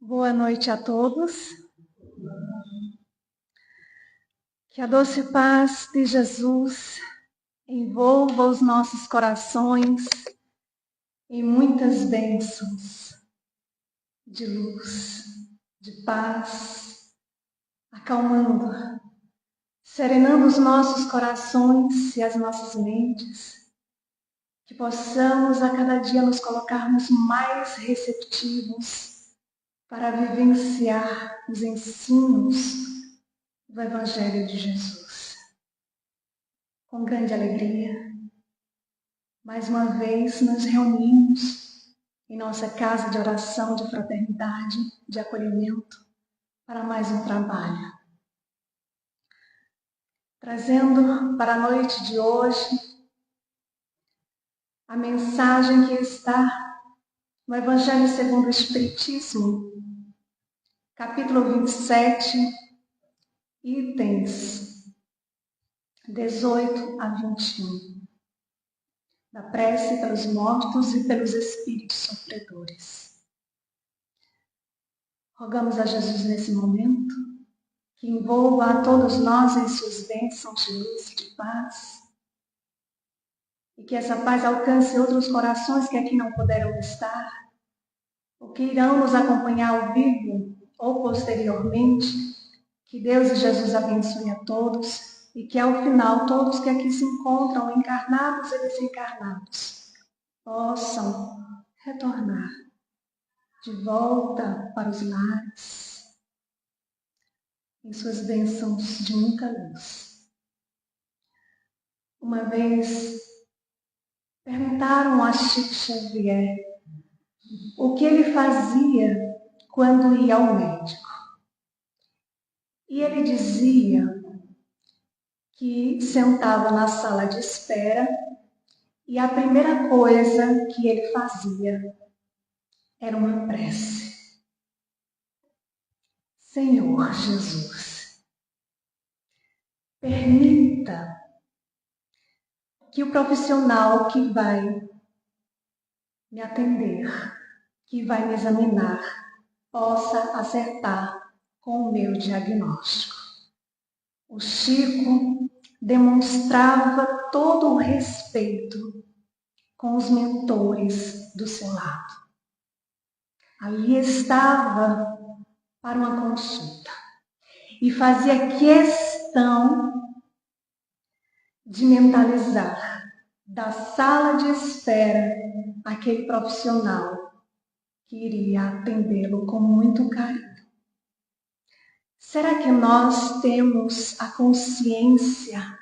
Boa noite a todos. Que a doce paz de Jesus envolva os nossos corações em muitas bênçãos de luz, de paz, acalmando, serenando os nossos corações e as nossas mentes, que possamos a cada dia nos colocarmos mais receptivos para vivenciar os ensinos do Evangelho de Jesus. Com grande alegria, mais uma vez nos reunimos em nossa casa de oração, de fraternidade, de acolhimento, para mais um trabalho. Trazendo para a noite de hoje a mensagem que está no Evangelho segundo o Espiritismo, capítulo 27, itens 18 a 21. Da prece pelos mortos e pelos espíritos sofredores. Rogamos a Jesus nesse momento que envolva a todos nós em suas bênçãos de luz e de paz, e que essa paz alcance outros corações que aqui não puderam estar, ou que irão nos acompanhar ao vivo ou posteriormente. Que Deus e Jesus abençoe a todos e que ao final todos que aqui se encontram, encarnados e desencarnados, possam retornar de volta para os lares, em suas bênçãos de muita luz. Uma vez perguntaram a Chico Xavier o que ele fazia quando ia ao médico. E ele dizia que sentava na sala de espera e a primeira coisa que ele fazia era uma prece. Senhor Jesus, permita que o profissional que vai me atender, que vai me examinar, possa acertar com o meu diagnóstico. O Chico demonstrava todo o respeito com os mentores do seu lado. Ali estava para uma consulta e fazia questão de mentalizar da sala de espera aquele profissional que iria atendê-lo com muito carinho. Será que nós temos a consciência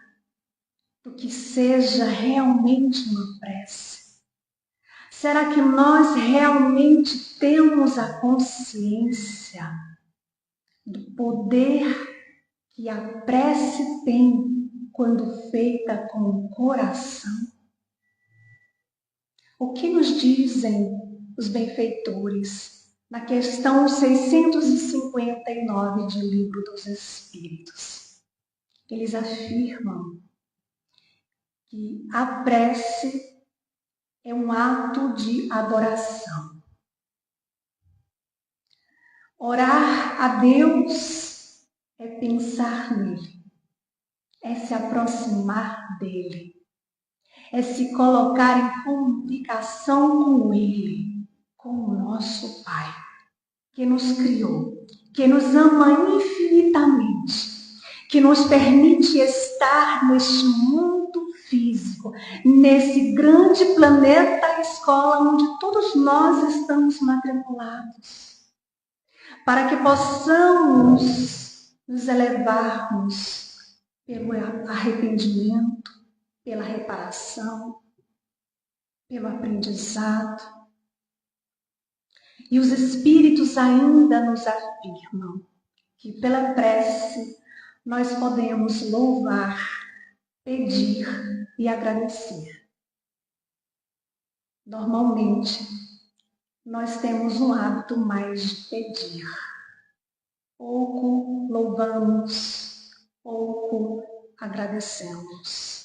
do que seja realmente uma prece? Será que nós realmente temos a consciência do poder que a prece tem quando feita com o coração? O que nos dizem os benfeitores na questão 659 de Livro dos Espíritos? Eles afirmam que a prece é um ato de adoração. Orar a Deus é pensar nele, é se aproximar dele, é se colocar em comunicação com ele, com o nosso Pai, que nos criou, que nos ama infinitamente, que nos permite estar neste mundo físico, nesse grande planeta escola onde todos nós estamos matriculados, para que possamos nos elevarmos pelo arrependimento, pela reparação, pelo aprendizado. E os Espíritos ainda nos afirmam que pela prece nós podemos louvar, pedir e agradecer. Normalmente, nós temos um hábito mais de pedir. Pouco louvamos, pouco agradecemos.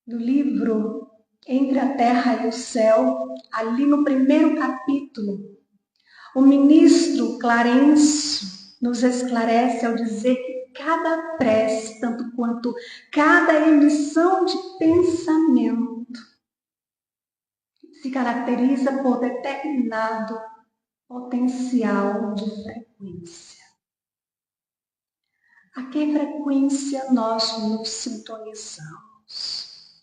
No livro Entre a Terra e o Céu, ali no primeiro capítulo, O ministro Clarencio nos esclarece ao dizer que cada prece, tanto quanto cada emissão de pensamento, se caracteriza por determinado potencial de frequência. A que frequência nós nos sintonizamos?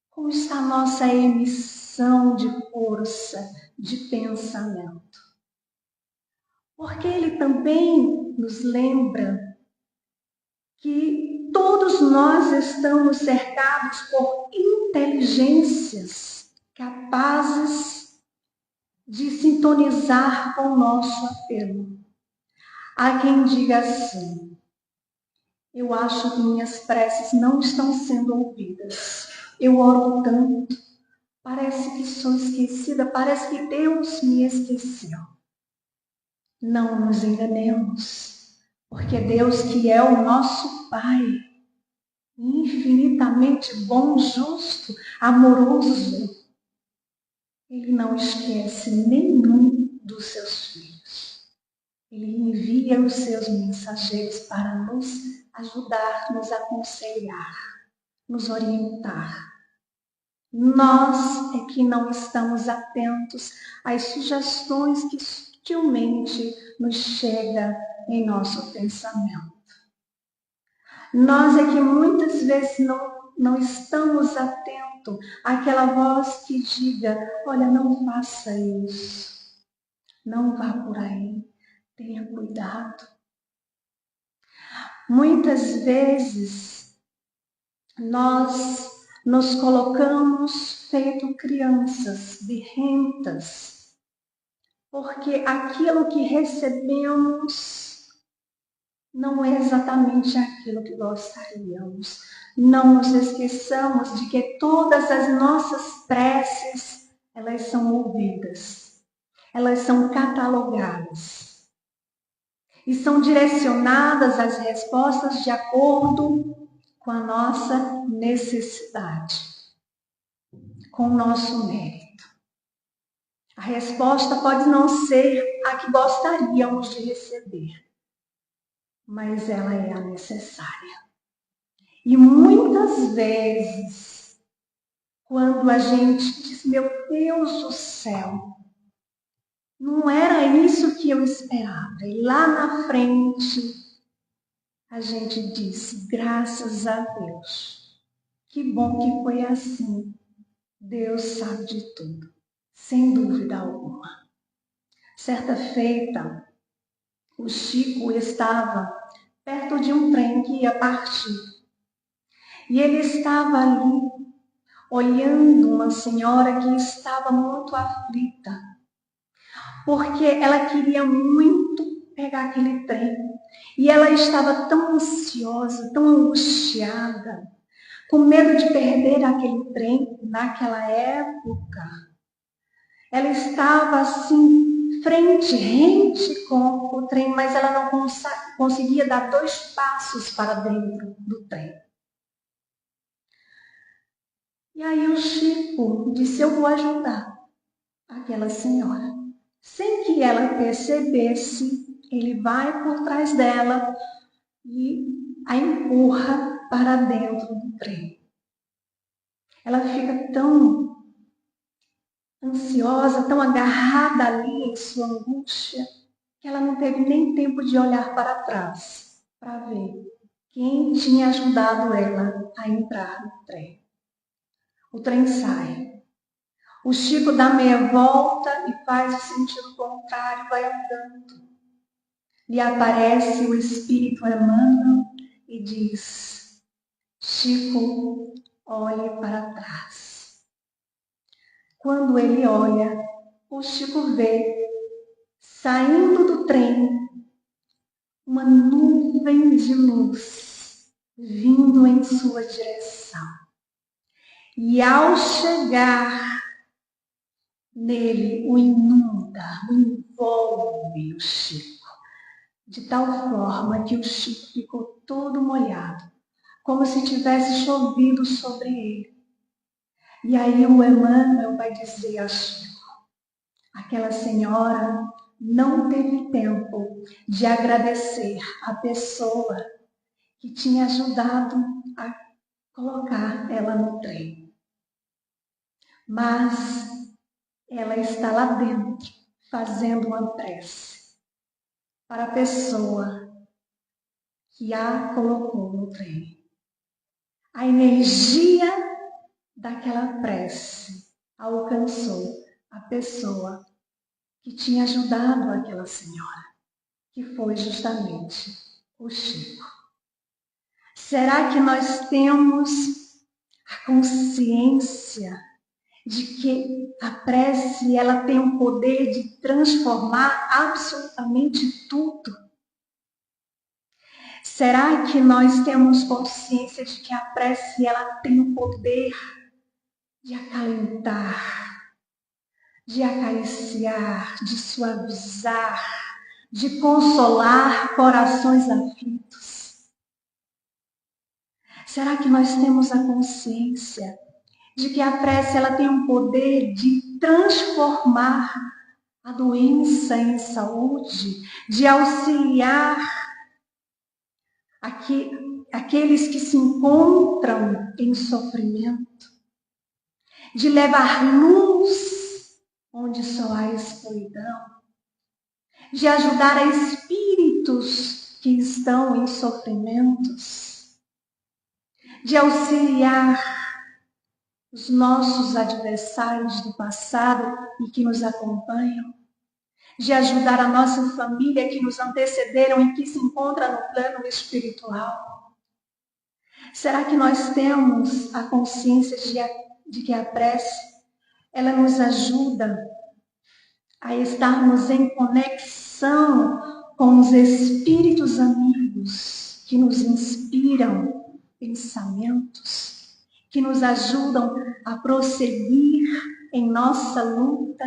Como está a nossa emissão de força, de pensamento? Porque ele também nos lembra que todos nós estamos cercados por inteligências capazes de sintonizar com o nosso apelo. Há quem diga assim: eu acho que minhas preces não estão sendo ouvidas. Eu oro tanto, parece que sou esquecida, parece que Deus me esqueceu. Não nos enganemos, porque Deus, que é o nosso Pai, infinitamente bom, justo, amoroso, Ele não esquece nenhum dos seus filhos. Ele envia os seus mensageiros para nos ajudar, nos aconselhar, nos orientar. Nós é que não estamos atentos às sugestões que sutilmente nos chegam em nosso pensamento. Nós é que muitas vezes não estamos atentos àquela voz que diga: olha, não faça isso, não vá por aí, tenha cuidado. Muitas vezes nós nos colocamos feito crianças birrentas, porque aquilo que recebemos não é exatamente aquilo que gostaríamos. Não nos esqueçamos de que todas as nossas preces, elas são ouvidas, elas são catalogadas e são direcionadas às respostas de acordo com a nossa necessidade, com o nosso mérito. A resposta pode não ser a que gostaríamos de receber, mas ela é a necessária. E muitas vezes, quando a gente diz: meu Deus do céu, não era isso que eu esperava, e lá na frente a gente diz: graças a Deus, que bom que foi assim. Deus sabe de tudo, sem dúvida alguma. Certa feita, o Chico estava perto de um trem que ia partir. E ele estava ali, olhando uma senhora que estava muito aflita, porque ela queria muito pegar aquele trem. E ela estava tão ansiosa, tão angustiada, com medo de perder aquele trem naquela época. Ela estava assim, rente com o trem, mas ela não conseguia dar 2 passos para dentro do trem. E aí o Chico disse: eu vou ajudar aquela senhora. Sem que ela percebesse, ele vai por trás dela e a empurra para dentro do trem. Ela fica tão ansiosa, tão agarrada ali em sua angústia, que ela não teve nem tempo de olhar para trás, para ver quem tinha ajudado ela a entrar no trem. O trem sai. O Chico dá meia volta e faz o sentido contrário, vai andando. Lhe aparece o Espírito Emmanuel e diz: Chico, olhe para trás. Quando ele olha, o Chico vê, saindo do trem, uma nuvem de luz vindo em sua direção. E ao chegar nele, o inunda, o envolve o Chico, de tal forma que o Chico ficou todo molhado, como se tivesse chovido sobre ele. E aí o Emmanuel vai dizer a Chico: aquela senhora não teve tempo de agradecer a pessoa que tinha ajudado a colocar ela no trem. Mas ela está lá dentro, fazendo uma prece para a pessoa que a colocou no trem. A energia daquela prece alcançou a pessoa que tinha ajudado aquela senhora, que foi justamente o Chico. Será que nós temos a consciência de que a prece ela tem o poder de transformar absolutamente tudo? Será que nós temos consciência de que a prece ela tem o poder de acalentar, de acariciar, de suavizar, de consolar corações aflitos? Será que nós temos a consciência de que a prece ela tem um poder de transformar a doença em saúde, de auxiliar aqueles que se encontram em sofrimento, de levar luz onde só há escuridão, de ajudar a espíritos que estão em sofrimentos, de auxiliar os nossos adversários do passado e que nos acompanham, de ajudar a nossa família que nos antecederam e que se encontra no plano espiritual? Será que nós temos a consciência de que a prece ela nos ajuda a estarmos em conexão com os espíritos amigos que nos inspiram pensamentos, que nos ajudam a prosseguir em nossa luta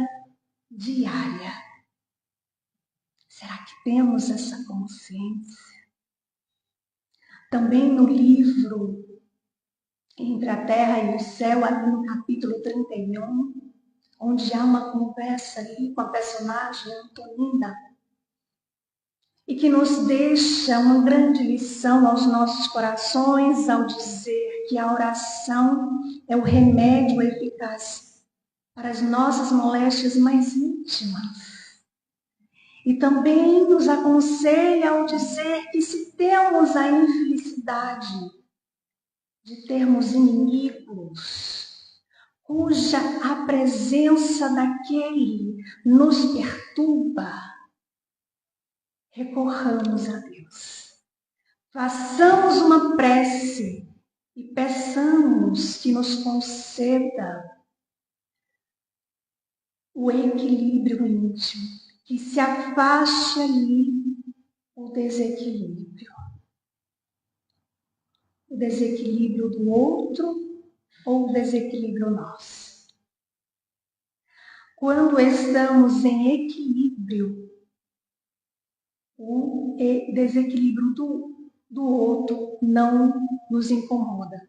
diária? Será que temos essa consciência? Também no livro Entre a Terra e o Céu, ali no capítulo 31, onde há uma conversa ali com a personagem Antonina, e que nos deixa uma grande lição aos nossos corações ao dizer que a oração é o remédio eficaz para as nossas moléstias mais íntimas. E também nos aconselha ao dizer que se temos a infelicidade de termos inimigos, cuja a presença daquele nos perturba, recorramos a Deus. Façamos uma prece e peçamos que nos conceda o equilíbrio íntimo, que se afaste ali o desequilíbrio. O desequilíbrio do outro ou o desequilíbrio nosso. Quando estamos em equilíbrio, o desequilíbrio do outro não nos incomoda.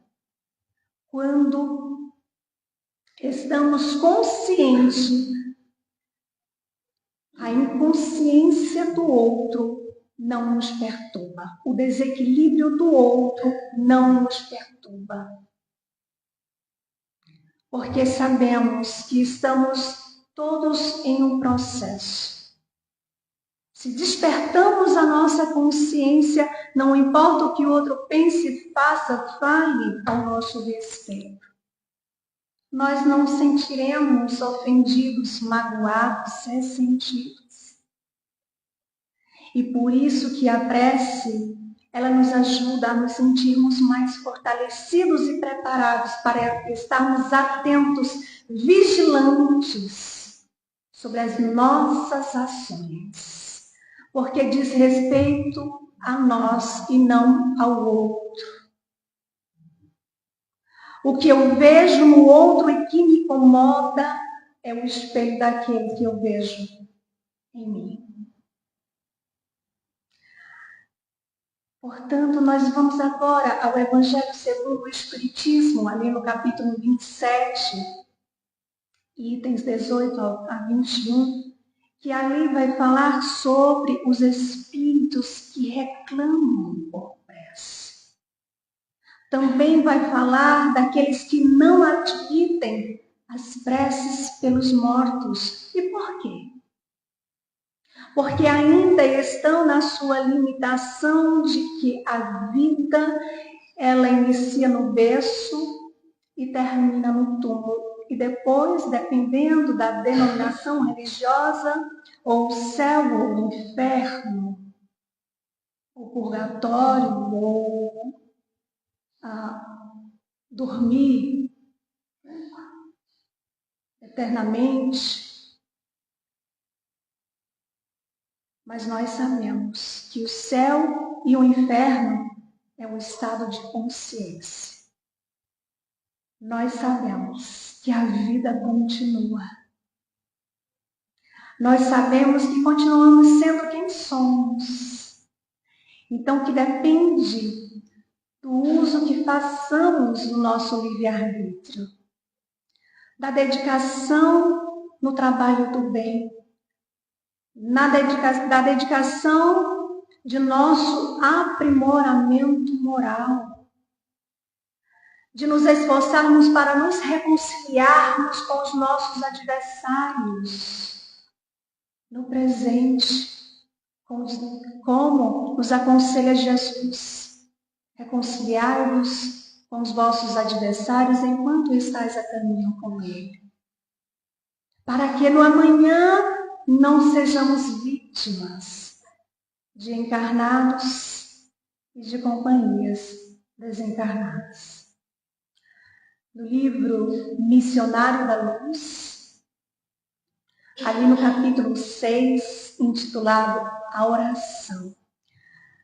Quando estamos conscientes, a inconsciência do outro não nos perturba. O desequilíbrio do outro não nos perturba. Porque sabemos que estamos todos em um processo. Se despertamos a nossa consciência, não importa o que o outro pense, faça, fale ao nosso respeito. Nós não sentiremos ofendidos, magoados, ressentidos. E por isso que a prece, ela nos ajuda a nos sentirmos mais fortalecidos e preparados para estarmos atentos, vigilantes sobre as nossas ações. Porque diz respeito a nós e não ao outro. O que eu vejo no outro e que me incomoda é o espelho daquele que eu vejo em mim. Portanto, nós vamos agora ao Evangelho segundo o Espiritismo, ali no capítulo 27, itens 18 a 21, que ali vai falar sobre os espíritos que reclamam por prece. Também vai falar daqueles que não admitem as preces pelos mortos. E por quê? Porque ainda estão na sua limitação de que a vida, ela inicia no berço e termina no túmulo. E depois, dependendo da denominação religiosa, ou o céu ou o inferno, o purgatório ou dormir eternamente. Mas nós sabemos que o céu e o inferno é um estado de consciência. Nós sabemos que a vida continua. Nós sabemos que continuamos sendo quem somos. Então, que depende do uso que façamos no nosso livre-arbítrio, da dedicação no trabalho do bem, da dedicação de nosso aprimoramento moral, de nos esforçarmos para nos reconciliarmos com os nossos adversários no presente, como nos aconselha Jesus: reconciliai-vos com os vossos adversários enquanto estáis a caminho com ele, para que no amanhã não sejamos vítimas de encarnados e de companhias desencarnadas. No livro Missionário da Luz, ali no capítulo 6, intitulado A Oração,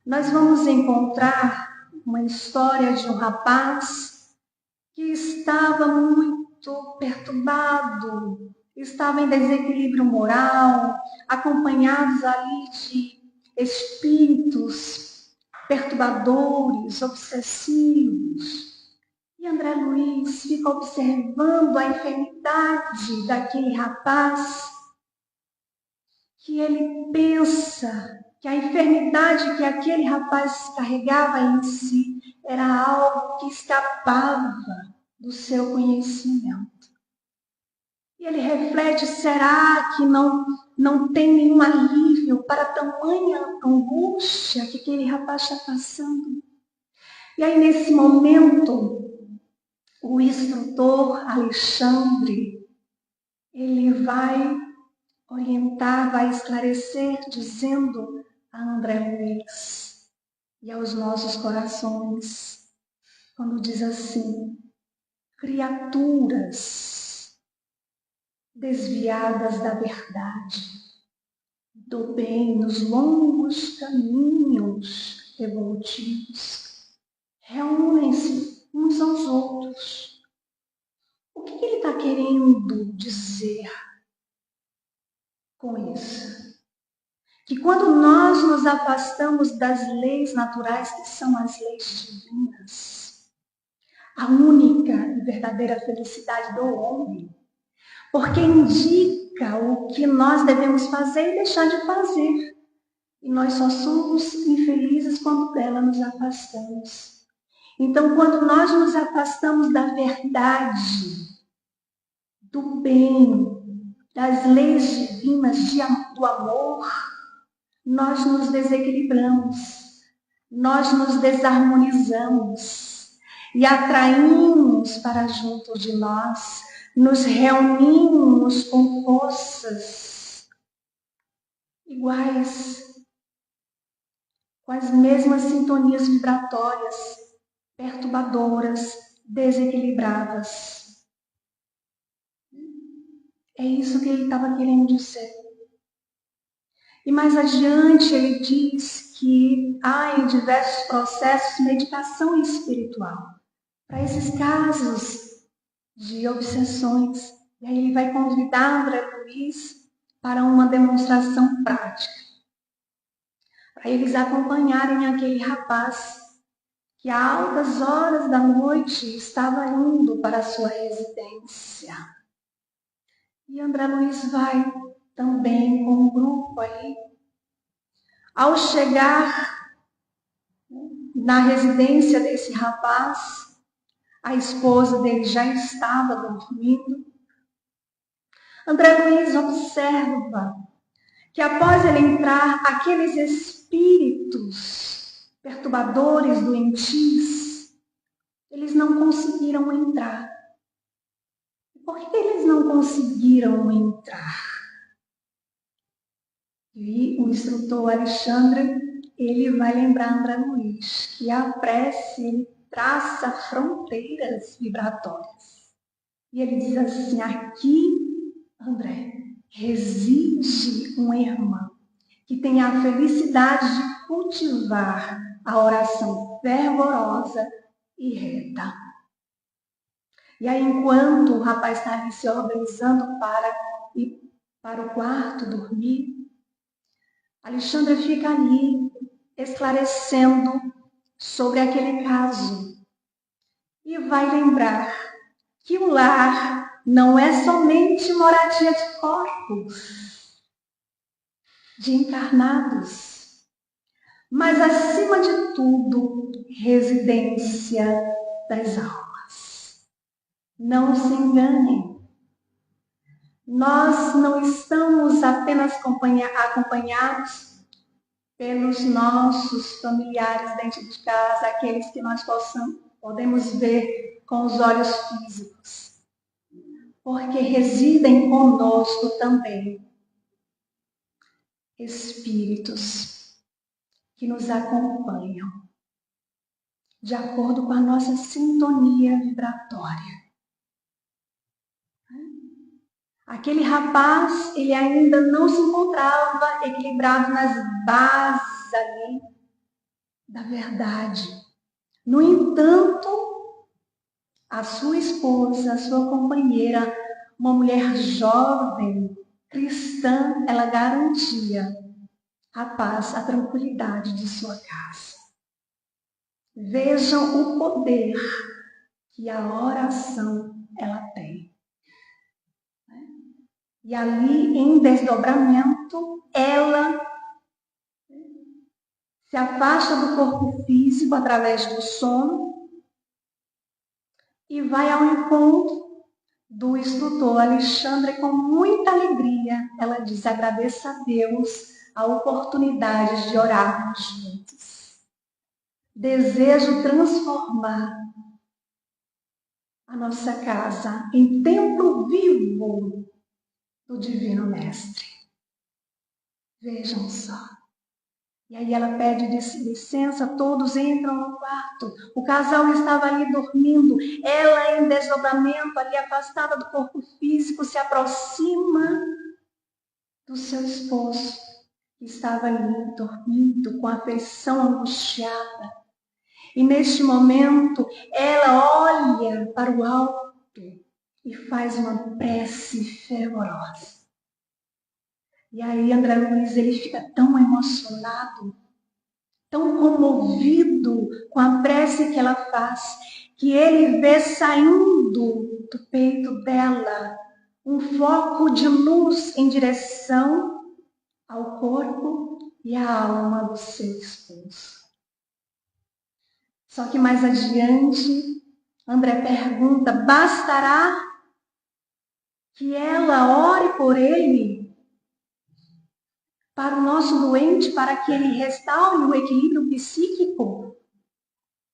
nós vamos encontrar uma história de um rapaz que estava muito perturbado, estava em desequilíbrio moral, acompanhados ali de espíritos perturbadores, obsessivos. E André Luiz fica observando a enfermidade daquele rapaz, que ele pensa que a enfermidade que aquele rapaz carregava em si era algo que escapava do seu conhecimento. E ele reflete: será que não tem nenhum alívio para tamanha angústia que aquele rapaz está passando? E aí, nesse momento, o instrutor Alexandre, ele vai orientar, vai esclarecer, dizendo a André Luiz e aos nossos corações, quando diz assim: criaturas desviadas da verdade, do bem, nos longos caminhos evolutivos, reúnem-se uns aos outros. O que ele está querendo dizer com isso? Que quando nós nos afastamos das leis naturais, que são as leis divinas, a única e verdadeira felicidade do homem, porque indica o que nós devemos fazer e deixar de fazer. E nós só somos infelizes quando dela nos afastamos. Então, quando nós nos afastamos da verdade, do bem, das leis divinas do amor, nós nos desequilibramos, nós nos desarmonizamos e atraímos para junto de nós, nos reunimos com forças iguais, com as mesmas sintonias vibratórias, perturbadoras, desequilibradas. É isso que ele estava querendo dizer. E mais adiante ele diz que há em diversos processos meditação espiritual para esses casos de obsessões. E aí ele vai convidar André Luiz para uma demonstração prática, para eles acompanharem aquele rapaz que a altas horas da noite estava indo para a sua residência. E André Luiz vai também com um grupo aí. Ao chegar na residência desse rapaz, a esposa dele já estava dormindo. André Luiz observa que após ele entrar, aqueles espíritos perturbadores, doentios, eles não conseguiram entrar. Por que eles não conseguiram entrar? E o instrutor Alexandre, ele vai lembrar André Luiz que a prece ele traça fronteiras vibratórias. E ele diz assim: aqui, André, reside um irmão que tem a felicidade de cultivar a oração fervorosa e reta. E aí, enquanto o rapaz está ali se organizando para ir para o quarto dormir, Alexandre fica ali esclarecendo sobre aquele caso e vai lembrar que o lar não é somente moradia de corpos, de encarnados, mas, acima de tudo, residência das almas. Não se enganem. Nós não estamos apenas acompanhados pelos nossos familiares dentro de casa, aqueles que nós podemos ver com os olhos físicos, porque residem conosco também espíritos que nos acompanham de acordo com a nossa sintonia vibratória. Aquele rapaz, ele ainda não se encontrava equilibrado nas bases ali da verdade. No entanto, a sua esposa, a sua companheira, uma mulher jovem, cristã, ela garantia a paz, a tranquilidade de sua casa. Vejam o poder que a oração ela tem. E ali, em desdobramento, ela se afasta do corpo físico através do sono e vai ao encontro do instrutor Alexandre com muita alegria. Ela diz: agradeça a Deus a oportunidade de orarmos juntos. Desejo transformar a nossa casa em templo vivo do Divino Mestre. Vejam só. E aí ela pede licença, todos entram no quarto. O casal estava ali dormindo, ela em desdobramento, ali afastada do corpo físico, se aproxima do seu esposo, que estava ali dormindo com a afeição angustiada. E neste momento, ela olha para o alto e faz uma prece fervorosa. E aí André Luiz, ele fica tão emocionado, tão comovido com a prece que ela faz, que ele vê saindo do peito dela um foco de luz em direção ao corpo e à alma do seu esposo. Só que mais adiante, André pergunta: bastará que ela ore por ele, para o nosso doente, para que ele restaure o equilíbrio psíquico?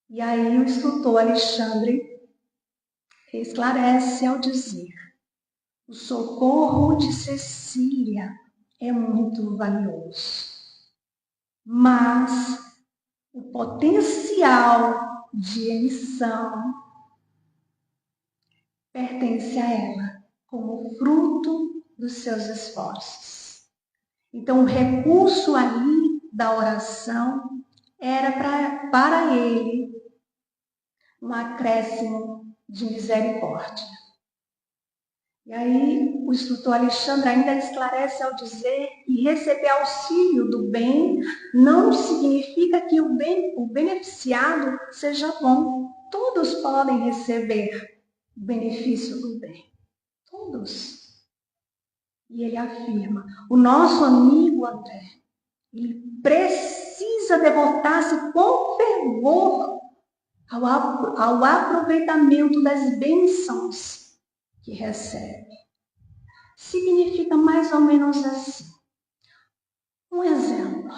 E aí o instrutor Alexandre esclarece ao dizer: o socorro de Cecília é muito valioso, mas o potencial de emissão pertence a ela, como fruto dos seus esforços. Então, o recurso ali da oração era para ele um acréscimo de misericórdia. E aí, o instrutor Alexandre ainda esclarece ao dizer que receber auxílio do bem não significa que o beneficiado seja bom. Todos podem receber o benefício do bem. Todos. E ele afirma, o nosso amigo André, ele precisa devotar-se com fervor ao aproveitamento das bênçãos que recebe. Significa mais ou menos assim. Um exemplo.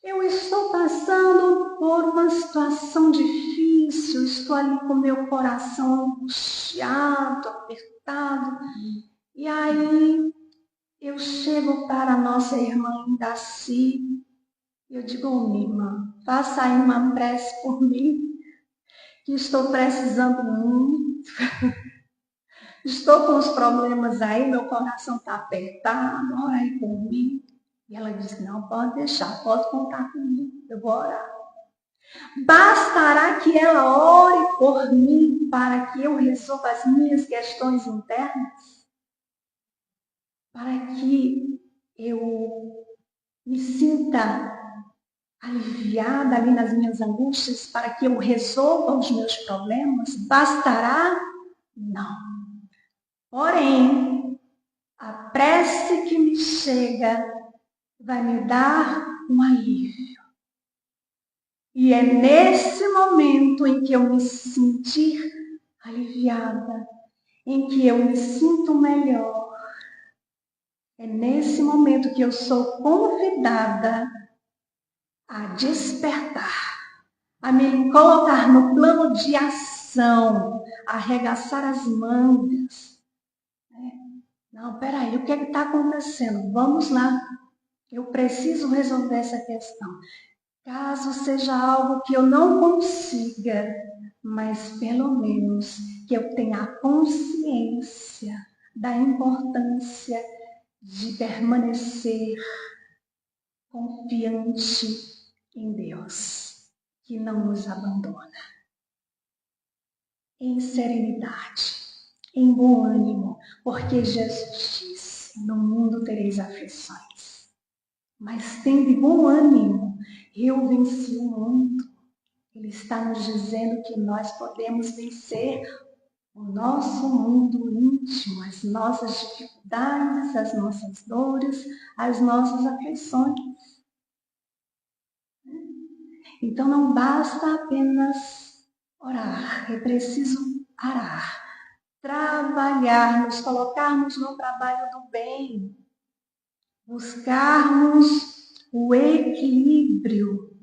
Eu estou passando por uma situação difícil, estou ali com meu coração angustiado, apertado, e aí eu chego para a nossa irmã Daci, e eu digo, minha irmã, faça aí uma prece por mim, que estou precisando muito, estou com os problemas aí, meu coração está apertado, ora aí por mim. E ela disse, não, pode deixar, pode contar comigo, eu vou orar. Bastará que ela ore por mim para que eu resolva as minhas questões internas? Para que eu me sinta aliviada ali nas minhas angústias, para que eu resolva os meus problemas? Bastará? Não. Porém, a prece que me chega vai me dar um alívio. E é nesse momento em que eu me sentir aliviada, em que eu me sinto melhor, é nesse momento que eu sou convidada a despertar, a me colocar no plano de ação, a arregaçar as mangas. Não, peraí, o que está acontecendo? Vamos lá, eu preciso resolver essa questão. Caso seja algo que eu não consiga, mas pelo menos que eu tenha a consciência da importância de permanecer confiante em Deus, que não nos abandona. Em serenidade, em bom ânimo, porque Jesus disse, no mundo tereis aflições, mas tende bom ânimo, eu venci o mundo. Ele está nos dizendo que nós podemos vencer o nosso mundo íntimo, as nossas dificuldades, as nossas dores, as nossas aflições. Então não basta apenas orar, é preciso arar, trabalhar, nos colocarmos no trabalho do bem, buscarmos o equilíbrio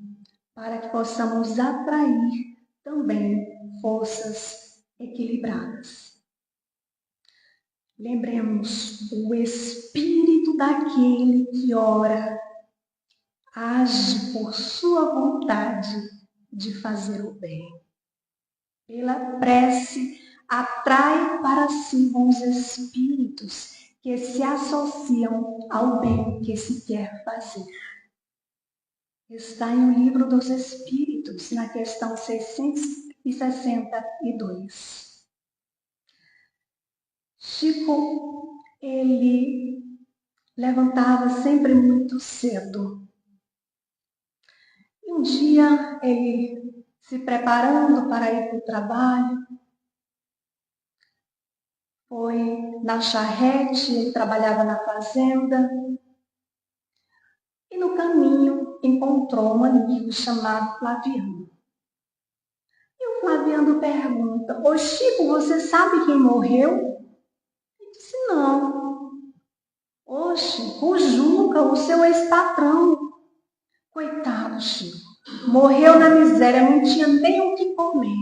para que possamos atrair também forças equilibradas. Lembremos, o espírito daquele que ora age por sua vontade de fazer o bem. Pela prece, atrai para si bons espíritos que se associam ao bem que se quer fazer. Está em O Livro dos Espíritos, na questão 662. Chico, ele levantava sempre muito cedo. E um dia, ele se preparando para ir para o trabalho, foi na charrete, ele trabalhava na fazenda, e no caminho encontrou um amigo chamado Flaviano. E o Flaviano pergunta, ô Chico, você sabe quem morreu? Ele disse, não. Ô Chico, o Juca, o seu ex-patrão. Coitado, Chico. Morreu na miséria, não tinha nem o que comer.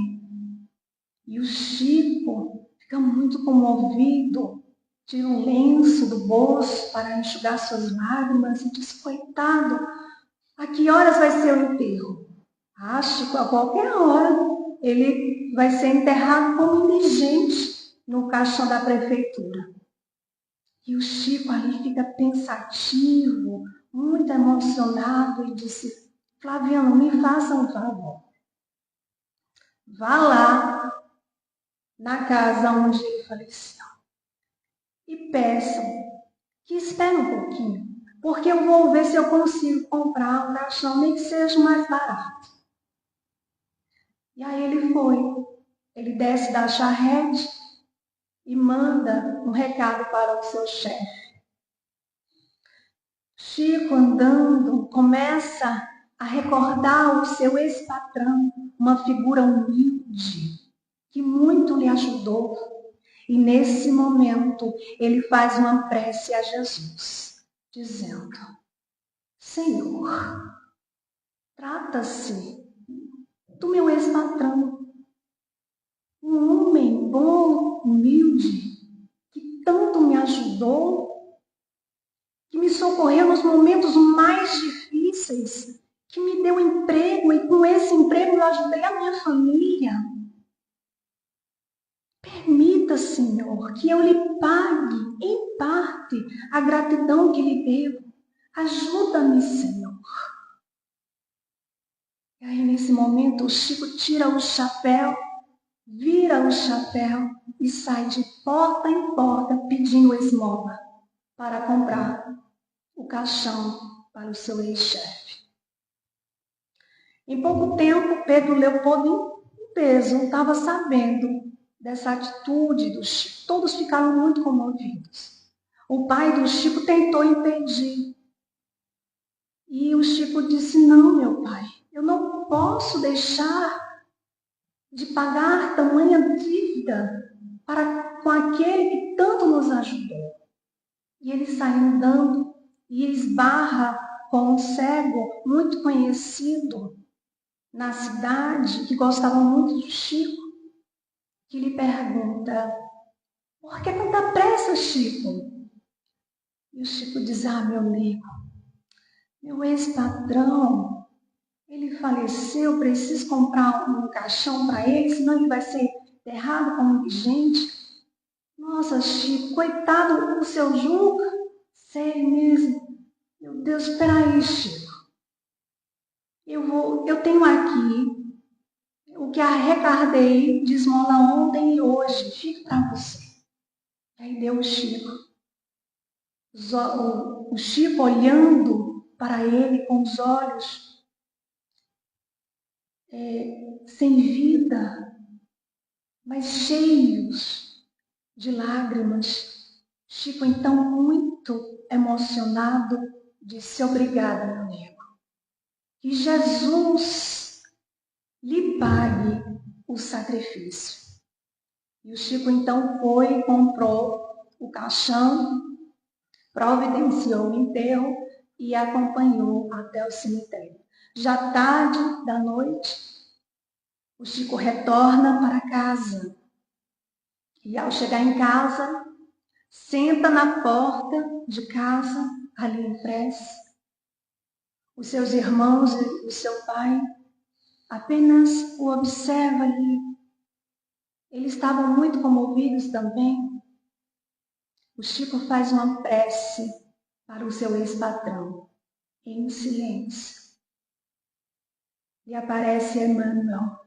E o Chico fica muito comovido, tira um lenço do bolso para enxugar suas lágrimas e diz, coitado, a que horas vai ser o enterro? Ah, Chico, a qualquer hora ele vai ser enterrado como indigente no caixão da prefeitura. E o Chico ali fica pensativo, muito emocionado e disse, Flaviano, me faça um favor. Vá lá na casa onde ele faleceu e peçam que espere um pouquinho, porque eu vou ver se eu consigo comprar um caixão, nem que seja mais barato. E aí ele foi, ele desce da charrete e manda um recado para o seu chefe. Chico, andando, começa a recordar o seu ex-patrão, uma figura humilde, que muito lhe ajudou. E nesse momento, ele faz uma prece a Jesus, dizendo: Senhor, trata-se do meu ex-patrão, um homem bom, humilde, que tanto me ajudou, que me socorreu nos momentos mais difíceis, que me deu emprego e com esse emprego eu ajudei a minha família. Permita, Senhor, que eu lhe pague, em parte, a gratidão que lhe devo. Ajuda-me, Senhor. E aí, nesse momento, o Chico tira o chapéu, vira o chapéu e sai de porta em porta pedindo esmola para comprar o caixão para o seu ex-chefe. Em pouco tempo, Pedro Leopoldo, em peso, estava sabendo dessa atitude do Chico. Todos ficaram muito comovidos. O pai do Chico tentou impedir. E o Chico disse: não, meu pai, eu não posso deixar de pagar tamanha dívida com aquele que tanto nos ajudou. E ele sai andando e esbarra com um cego muito conhecido na cidade, que gostava muito do Chico, que lhe pergunta: por que tanta pressa, Chico? E o Chico diz: ah, meu amigo, meu ex-patrão, ele faleceu, preciso comprar um caixão para ele, senão ele vai ser enterrado como indigente. Nossa, Chico, coitado do seu Juca. Sério mesmo? Meu Deus, espera aí, Chico. Eu tenho aqui o que arrecadei de esmola ontem e hoje. Fica para você. Aí deu o Chico. O Chico olhando para ele com os olhos sem vida, mas cheios de lágrimas. Chico, então, muito emocionado, disse: obrigada, meu nego. Que Jesus lhe pague o sacrifício. E o Chico, então, foi e comprou o caixão, providenciou o enterro e acompanhou até o cemitério. Já tarde da noite, o Chico retorna para casa. E ao chegar em casa, senta na porta de casa, ali em prece. Os seus irmãos e o seu pai apenas o observam ali. Eles estavam muito comovidos também. O Chico faz uma prece para o seu ex-patrão, em silêncio. E aparece Emmanuel,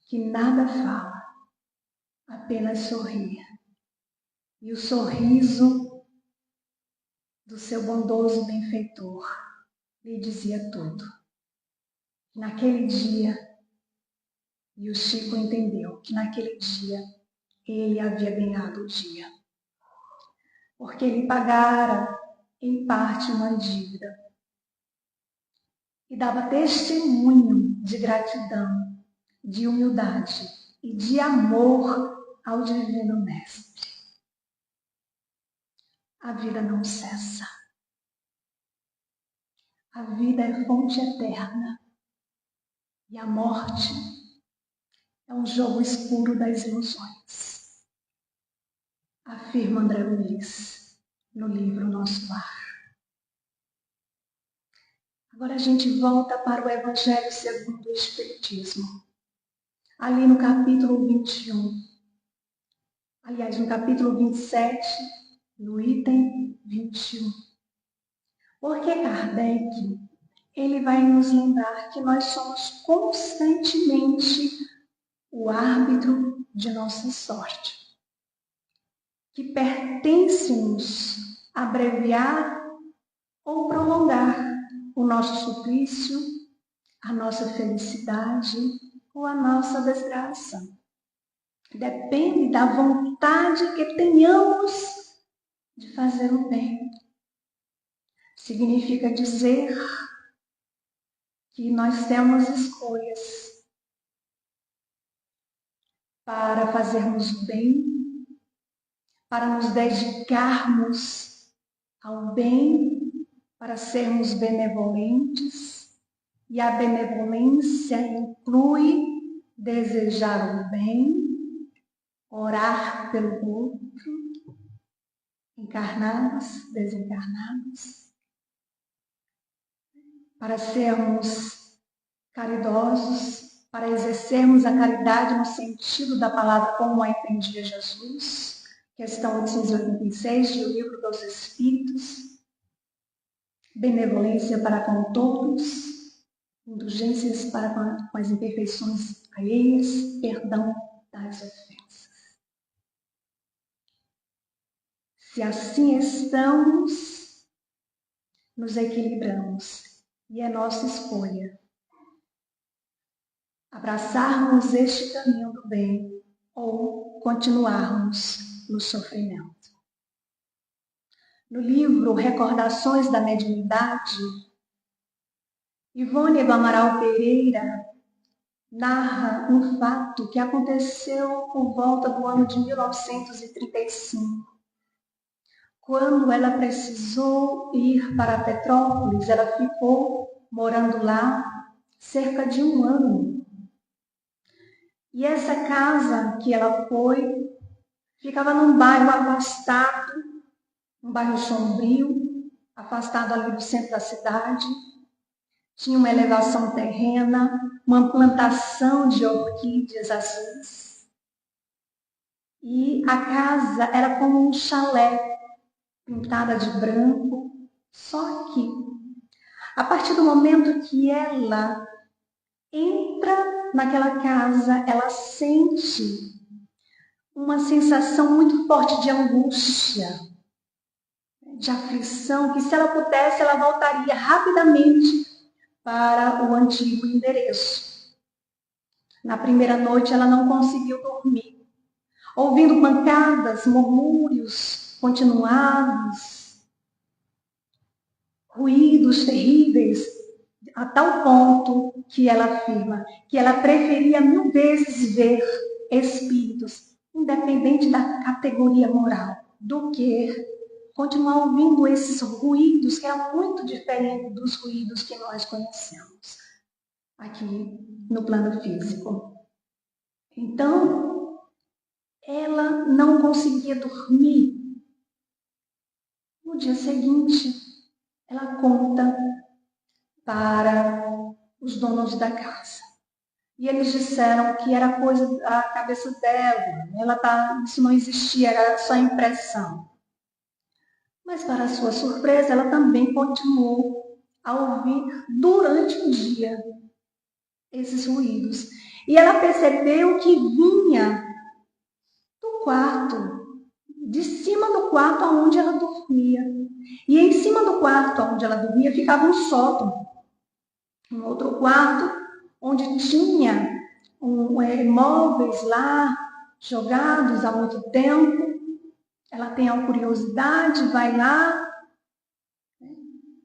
que nada fala, apenas sorria. E o sorriso do seu bondoso benfeitor lhe dizia tudo. Naquele dia, e o Chico entendeu que naquele dia ele havia ganhado o dia. Porque ele pagara, em parte, uma dívida. E dava testemunho de gratidão, de humildade e de amor ao Divino Mestre. A vida não cessa. A vida é fonte eterna. E a morte é um jogo escuro das ilusões. Afirma André Luiz no livro Nosso Lar. Agora a gente volta para o Evangelho segundo o Espiritismo. Ali no capítulo 21. Aliás, no capítulo 27, no item 21. Porque Kardec, ele vai nos lembrar que nós somos constantemente o árbitro de nossa sorte. Que pertence-nos abreviar ou prolongar o nosso suplício, a nossa felicidade ou a nossa desgraça. Depende da vontade que tenhamos de fazer o bem. significa dizer que nós temos escolhas para fazermos o bem, para nos dedicarmos ao bem, para sermos benevolentes, e a benevolência inclui desejar o bem, orar pelo outro, encarnados, desencarnados, para sermos caridosos, para exercermos a caridade no sentido da palavra como a entendia Jesus, questão 886 do Livro dos Espíritos, benevolência para com todos, indulgências para com as imperfeições alheias, perdão das ofensas. Se assim estamos, nos equilibramos, e é nossa escolha abraçarmos este caminho do bem ou continuarmos no sofrimento. No livro Recordações da Mediunidade, Ivone do Amaral Pereira narra um fato que aconteceu por volta do ano de 1935. Quando ela precisou ir para Petrópolis, ela ficou morando lá cerca de 1 ano. E essa casa que ela foi, ficava num bairro afastado, um bairro sombrio, afastado ali do centro da cidade. Tinha uma elevação terrena, uma plantação de orquídeas azuis. E a casa era como um chalé, pintada de branco. Só que, a partir do momento que ela entra naquela casa, ela sente uma sensação muito forte de angústia, de aflição, que se ela pudesse, ela voltaria rapidamente para o antigo endereço. Na primeira noite, ela não conseguiu dormir, ouvindo pancadas, murmúrios continuados, ruídos terríveis, a tal ponto que ela afirma que ela preferia 1000 vezes ver espíritos, independente da categoria moral, do que continuar ouvindo esses ruídos que é muito diferente dos ruídos que nós conhecemos aqui no plano físico. Então, ela não conseguia dormir. No dia seguinte, ela conta para os donos da casa. E eles disseram que era coisa da cabeça dela, isso não existia, era só impressão. Mas, para sua surpresa, ela também continuou a ouvir durante o dia esses ruídos. E ela percebeu que vinha do quarto, de cima do quarto onde ela dormia. E em cima do quarto onde ela dormia ficava um sótão. Um outro quarto onde tinha móveis lá jogados há muito tempo. Ela tem a curiosidade, vai lá,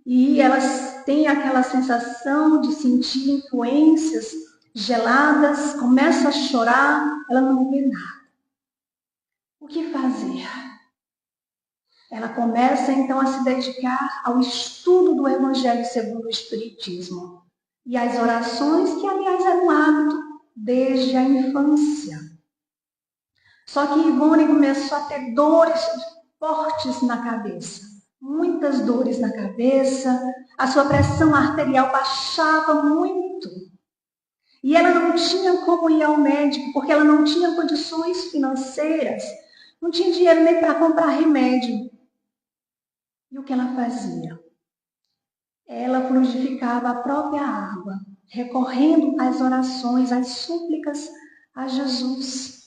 e ela tem aquela sensação de sentir influências geladas, começa a chorar, ela não vê nada. O que fazer? Ela começa então a se dedicar ao estudo do Evangelho segundo o Espiritismo e às orações, que aliás era um hábito desde a infância. Só que Ivone começou a ter dores fortes na cabeça, muitas dores na cabeça, a sua pressão arterial baixava muito. E ela não tinha como ir ao médico, porque ela não tinha condições financeiras, não tinha dinheiro nem para comprar remédio. E o que ela fazia? Ela fluidificava a própria água, recorrendo às orações, às súplicas a Jesus.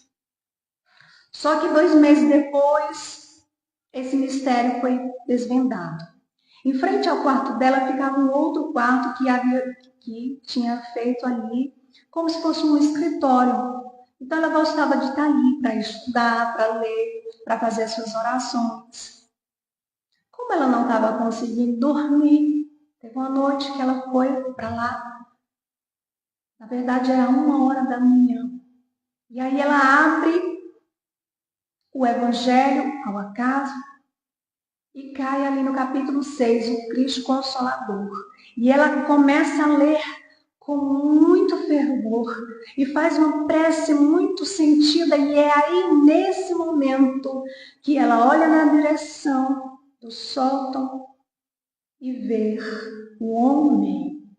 Só que 2 meses depois, esse mistério foi desvendado. Em frente ao quarto dela ficava um outro quarto que tinha feito ali como se fosse um escritório. Então ela gostava de estar ali para estudar, para ler, para fazer as suas orações. Como ela não estava conseguindo dormir, teve uma noite que ela foi para lá. Na verdade, era 1h da manhã. E aí ela abre o Evangelho ao acaso e cai ali no capítulo 6, o Cristo Consolador. E ela começa a ler com muito fervor e faz uma prece muito sentida. E é aí, nesse momento, que ela olha na direção do sótão e vê o homem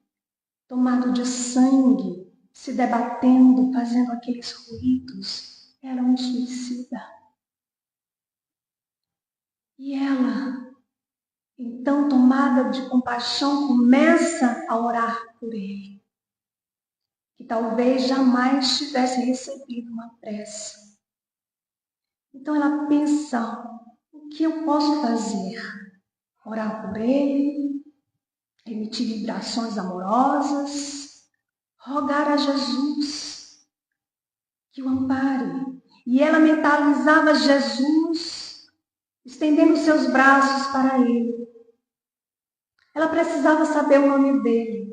tomado de sangue, se debatendo, fazendo aqueles ruídos. Era um suicida. E ela, então, tomada de compaixão, começa a orar por ele, que talvez jamais tivesse recebido uma prece. Então ela pensa, o que eu posso fazer? Orar por ele, emitir vibrações amorosas, rogar a Jesus que o ampare. E ela mentalizava Jesus, estendendo seus braços para ele. Ela precisava saber o nome dele,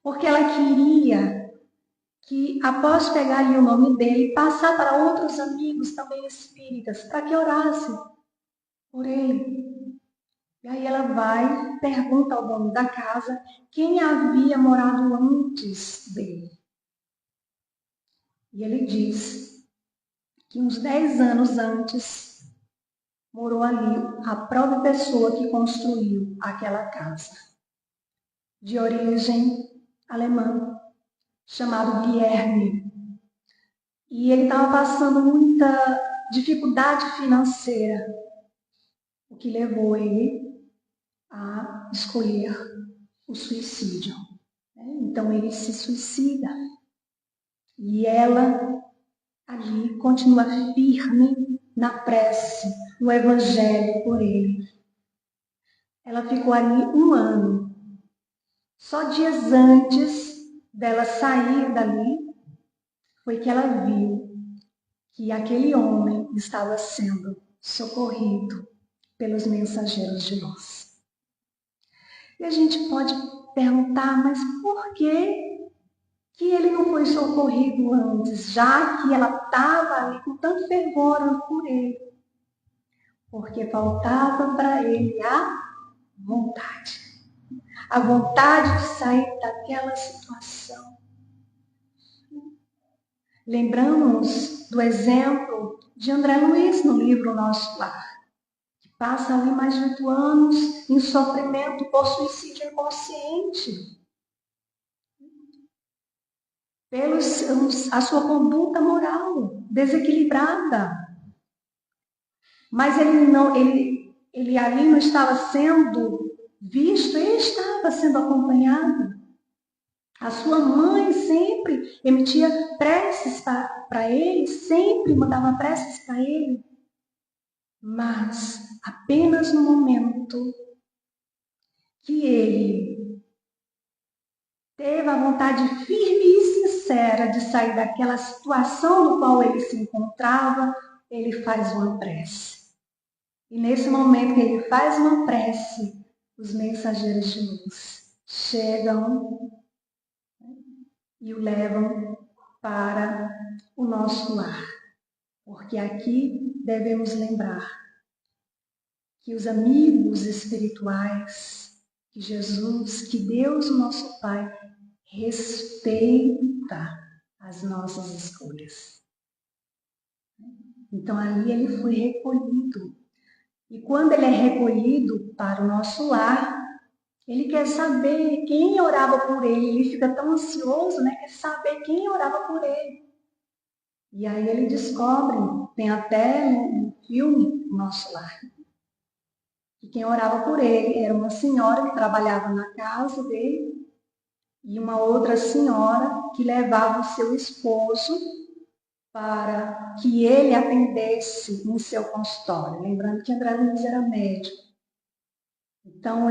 porque ela queria que, após pegar ali o nome dele, passar para outros amigos também espíritas, para que orassem por ele. E aí ela vai, pergunta ao dono da casa quem havia morado antes dele. E ele diz que uns 10 anos antes morou ali a própria pessoa que construiu aquela casa, de origem alemã, chamado Guilherme. E ele estava passando muita dificuldade financeira, o que levou ele a escolher o suicídio. Então ele se suicida. E ela ali continua firme na prece, no Evangelho por ele. Ela ficou ali 1 ano. Só dias antes dela sair dali, foi que ela viu que aquele homem estava sendo socorrido pelos mensageiros de luz. E a gente pode perguntar, mas por que ele não foi socorrido antes, já que ela estava ali com tanto fervor por ele? Porque faltava para ele a vontade. A vontade de sair daquela situação. Lembramos do exemplo de André Luiz no livro Nosso Lar, que passa ali mais de 8 anos em sofrimento por suicídio inconsciente, a sua conduta moral desequilibrada. Mas ele ali não estava sendo visto, ele estava sendo acompanhado. A sua mãe sempre emitia preces para ele, sempre mandava preces para ele. Mas apenas no momento que ele teve a vontade firme e sincera de sair daquela situação no qual ele se encontrava, ele faz uma prece. E nesse momento que ele faz uma prece, os mensageiros de luz chegam e o levam para o nosso lar. Porque aqui devemos lembrar que os amigos espirituais, que Jesus, que Deus, nosso Pai, respeita as nossas escolhas. Então ali ele foi recolhido. E quando ele é recolhido para o nosso lar, ele quer saber quem orava por ele. Ele fica tão ansioso, né? Quer saber quem orava por ele. E aí ele descobre, tem até no filme Nosso Lar, que quem orava por ele era uma senhora que trabalhava na casa dele e uma outra senhora que levava o seu esposo para que ele atendesse em seu consultório. Lembrando que André Luiz era médico. Então,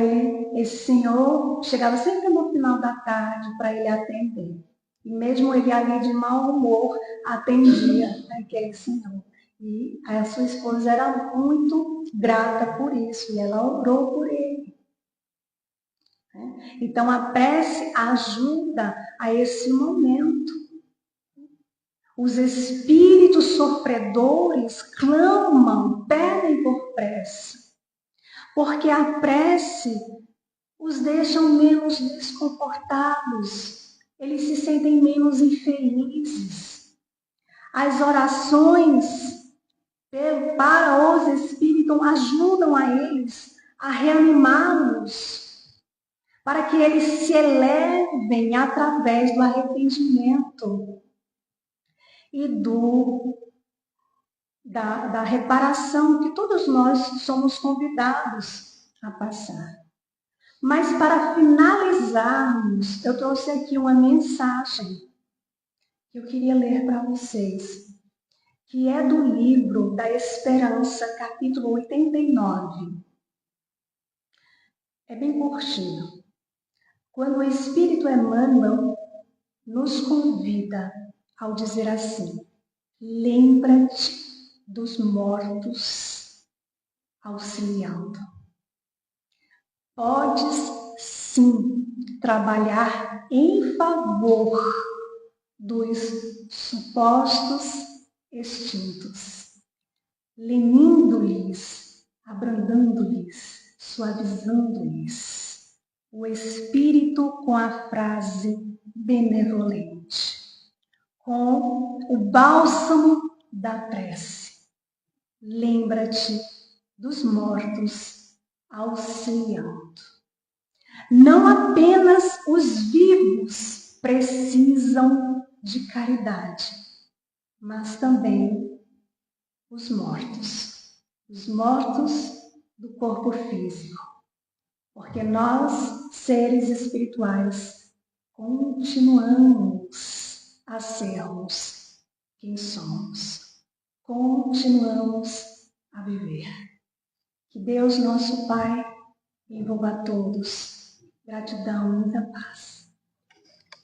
esse senhor chegava sempre no final da tarde para ele atender. E mesmo ele ali de mau humor, atendia aquele senhor. E a sua esposa era muito grata por isso e ela orou por ele. Então a prece ajuda a esse momento. Os espíritos sofredores clamam, pedem por prece, porque a prece os deixa menos desconfortados, eles se sentem menos infelizes. As orações para os espíritos ajudam a eles a reanimá-los, para que eles se elevem através do arrependimento e da reparação que todos nós somos convidados a passar. Mas para finalizarmos, eu trouxe aqui uma mensagem que eu queria ler para vocês, que é do livro da Esperança, capítulo 89. É bem curtinho. Quando o Espírito Emmanuel nos convida ao dizer assim: lembra-te dos mortos, auxiliando. Podes sim trabalhar em favor dos supostos extintos, lenindo-lhes, abrandando-lhes, suavizando-lhes o espírito com a frase benevolente, com o bálsamo da prece. Lembra-te dos mortos, auxiliando. Não apenas os vivos precisam de caridade, mas também os mortos do corpo físico, porque nós, seres espirituais, continuamos a sermos quem somos, continuamos a viver. Que Deus, nosso Pai, envolva a todos. Gratidão, muita paz.